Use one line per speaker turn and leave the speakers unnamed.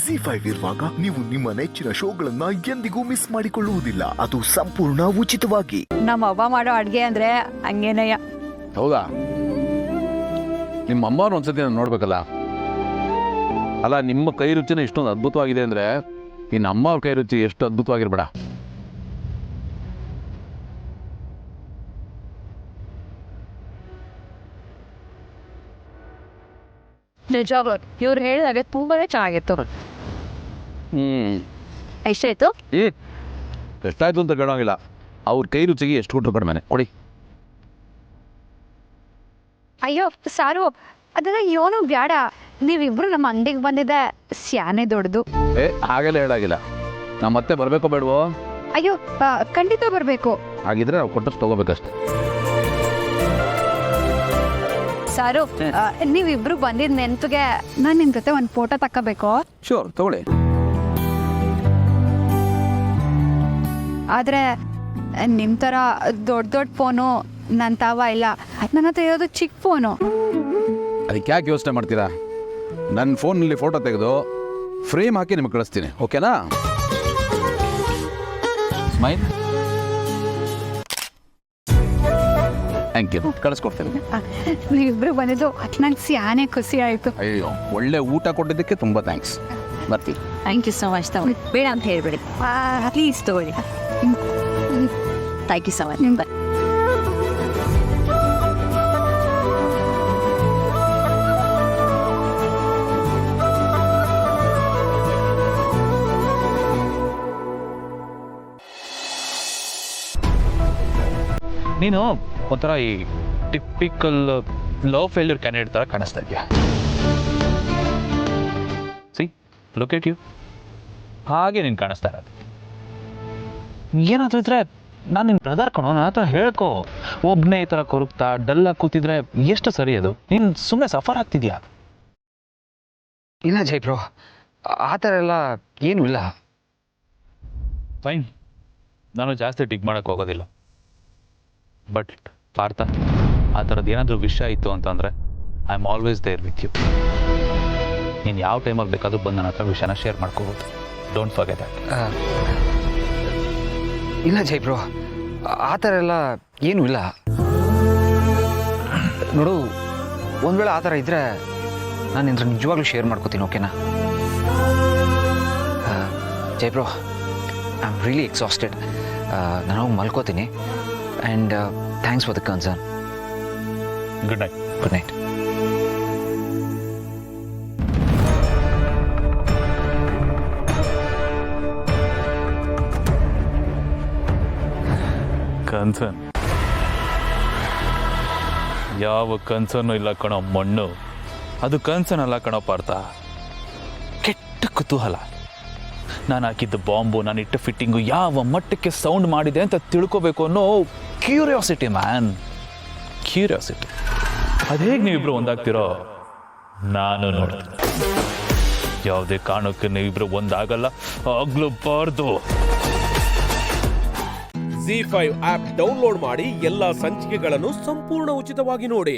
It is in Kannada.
ZEE5 ಇರುವಾಗ ನೀವು ನಿಮ್ಮ ನೆಚ್ಚಿನ ಶೋಗಳನ್ನ ಎಂದಿಗೂ ಮಿಸ್ ಮಾಡಿಕೊಳ್ಳುವುದಿಲ್ಲ. ಅದು ಸಂಪೂರ್ಣ ಉಚಿತವಾಗಿ.
ನಮ್ಮ ಅವ್ವ ಮಾಡೋ ಅಡ್ಗೆ ಅಂದ್ರೆ ಹಂಗೇನಯ್ಯ.
ಹೌದಾ? ನಿಮ್ಮ ಅಮ್ಮವ್ರು ಒಂದ್ಸತಿ ನಾನು ನೋಡ್ಬೇಕಲ್ಲ. ಅಲ್ಲ, ನಿಮ್ಮ ಕೈ ರುಚಿನ ಇಷ್ಟೊಂದು ಅದ್ಭುತವಾಗಿದೆ ಅಂದ್ರೆ ಇನ್ನು ಅಮ್ಮವ್ರ ಕೈ ರುಚಿ ಎಷ್ಟು ಅದ್ಭುತವಾಗಿರ್ಬೇಡ.
ನಿಜವಾಗ್ಲು ಇವ್ರು ಹೇಳಿದಾಗೆ ತುಂಬಾನೇ ಚೆನ್ನಾಗಿತ್ತು. ಎಷ್ಟಾಯ್ತು?
ಎಷ್ಟಾಯ್ತು ಅಂತ ಕೇಳೋಂಗಿಲ್ಲ. ಅವ್ರ ಕೈ ರುಚಿಗೆ ಎಷ್ಟು ಕೊಟ್ಟರು ಕಡಿಮೆ. ಕೊಡಿ.
ಅಯ್ಯೋ ಸಾರು, ಅದೆಲ್ಲ ಏನೂ ಬೇಡ. ನೀವಿಬ್ರು ನಮ್ಮ ಅಂಗಡಿಗೆ ಬಂದಿದ್ದೆ ಸ್ಯಾನೆ ದೊಡ್ಡದು.
ಹಾಗೆಲ್ಲ ಹೇಳಾಗಿಲ್ಲ. ನಮ್ಮ ಮತ್ತೆ ಬರಬೇಕೋ ಬೇಡವೋ?
ಅಯ್ಯೋ ಖಂಡಿತ ಬರಬೇಕು.
ಹಾಗಿದ್ರೆ ನಾವು ಕೊಟ್ಟಷ್ಟು ತಗೋಬೇಕಷ್ಟೆ.
ಸಾರು, ನೀವಿಬ್ರು ಬಂದಿದ್ದ ನೆನ್ಪಿಗೆ ನಾನು ನಿಮ್ಮ ಜೊತೆ ಒಂದು ಫೋಟೋ ತಕ್ಕೋಬೇಕು.
ಶೋರ್, ತಗೊಳ್ಳಿ.
ಆದರೆ ನಿಮ್ಮ ಥರ ದೊಡ್ಡ ದೊಡ್ಡ ಫೋನು ನನ್ನ ತಾವ ಇಲ್ಲ. ನನ್ನ ಹತ್ರ ಇರೋದು ಚಿಕ್ಕ ಫೋನು.
ಅದಕ್ಕೆ ಯಾಕೆ ಯೋಚನೆ ಮಾಡ್ತೀರಾ? ನನ್ನ ಫೋನಲ್ಲಿ ಫೋಟೋ ತೆಗೆದು ಫ್ರೇಮ್ ಹಾಕಿ ನಿಮಗೆ ಕಳಿಸ್ತೀನಿ, ಓಕೆನಾ? ಸ್ಮೈಲ್. ಥ್ಯಾಂಕ್ ಯು, ಕಳಿಸ್ಕೊಡ್ತೀನಿ.
ನೀವಿಬ್ರು ಬಂದಿದ್ದು ನಂಗೆ ಸ್ಯಾನೆ ಖುಷಿ ಆಯಿತು.
ಅಯ್ಯೋ, ಒಳ್ಳೆ ಊಟ ಕೊಟ್ಟಿದ್ದಕ್ಕೆ ತುಂಬ ಥ್ಯಾಂಕ್ಸ್. ಬರ್ತೀನಿ.
Thank you so much. ತಗೊಳ್ಳಿ, ಬೇಡ ಅಂತ ಹೇಳ್ಬೇಡಿ ಪ್ಲೀಸ್, ತಗೊಳ್ಳಿ. Thank you so much.
ನೀನು ಒಂಥರ ಈ ಟಿಪಿಕಲ್ ಲವ್ ಫೇಲ್ಯೂರ್ ಕ್ಯಾಂಡಿಡೇಟ್ ಥರ ಕಾಣಿಸ್ತಾ ಇದೆಯಾ? See, look at you. ಹಾಗೆ ನೀನು ಕಾಣಿಸ್ತಾ ಇರೋದು. ಏನಾದರೂ ಇದ್ರೆ ನಾನು ನಿನ್ನ ಬ್ರದರ್ ಕಣೋ, ನನ್ನ ಹತ್ರ ಹೇಳ್ಕೊ. ಒಬ್ಬನೇ ಈ ಥರ ಕೊರಗ್ತಾ ಡಲ್ಲಾಗಿ ಕೂತಿದ್ರೆ ಎಷ್ಟು ಸರಿ ಅದು? ನೀನು ಸುಮ್ಮನೆ ಸಫರ್ ಆಗ್ತಿದ್ಯಾ?
ಇಲ್ಲ ಜೈ ಬ್ರೋ, ಆ ಥರ ಎಲ್ಲ ಏನೂ ಇಲ್ಲ.
ಫೈನ್, ನಾನು ಜಾಸ್ತಿ ಡಿಗ್ ಮಾಡೋಕ್ಕೆ ಹೋಗೋದಿಲ್ಲ. ಬಟ್ ಪಾರ್ಥ, ಆ ಥರದ್ದು ಏನಾದರೂ ವಿಷಯ ಇತ್ತು ಅಂತಂದರೆ I am always there with you. ನೀನು ಯಾವ ಟೈಮಲ್ಲಿ ಬೇಕಾದರೂ ಬಂದು ನನ್ನ ಹತ್ರ ವಿಷಯನ ಶೇರ್ ಮಾಡ್ಕೋಬೋದು. Don't forget that.
ಇಲ್ಲ ಜೈ ಬ್ರೋ, ಆ ಥರ ಎಲ್ಲ ಏನೂ ಇಲ್ಲ. ನೋಡು, ಒಂದು ವೇಳೆ ಆ ಥರ ಇದ್ದರೆ ನಾನು ನಿನ್ನ ನಿಜವಾಗ್ಲೂ ಶೇರ್ ಮಾಡ್ಕೋತೀನಿ, ಓಕೆನಾ? Jai bro, I am really exhausted. ನಾನು ಹೋಗಿ ಮಲ್ಕೋತೀನಿ. And thanks for the concern.
Good night.
Good night.
Concern? ಯಾವ ಕನ್ಸರ್ನು ಇಲ್ಲ ಕಣೋ ಮಣ್ಣು. ಅದು ಕನ್ಸರ್ನ್ ಅಲ್ಲ ಕಣೋ ಪಾರ್ಥ, ಕೆಟ್ಟ ಕುತೂಹಲ. ನಾನು ಹಾಕಿದ್ದ ಬಾಂಬು, ನಾನು ಇಟ್ಟ ಫಿಟ್ಟಿಂಗು ಯಾವ ಮಟ್ಟಕ್ಕೆ ಸೌಂಡ್ ಮಾಡಿದೆ ಅಂತ ತಿಳ್ಕೊಬೇಕು ಅನ್ನೋ ಕ್ಯೂರಿಯಾಸಿಟಿ ಮ್ಯಾನ್, ಕ್ಯೂರಿಯಾಸಿಟಿ. ಅದು ಹೇಗೆ ನೀವಿಬ್ರು ಒಂದಾಗ್ತಿರೋ ನಾನು ನೋಡ್ತೀನಿ. ಯಾವುದೇ ಕಾರಣಕ್ಕೆ ನೀವಿಬ್ರು ಒಂದಾಗಲ್ಲ, ಆಗ್ಲೂಬಾರ್ದು.
ZEE5 ಆಪ್ ಡೌನ್ಲೋಡ್ ಮಾಡಿ ಎಲ್ಲಾ ಸಂಚಿಕೆಗಳನ್ನು ಸಂಪೂರ್ಣ ಉಚಿತವಾಗಿ ನೋಡಿ.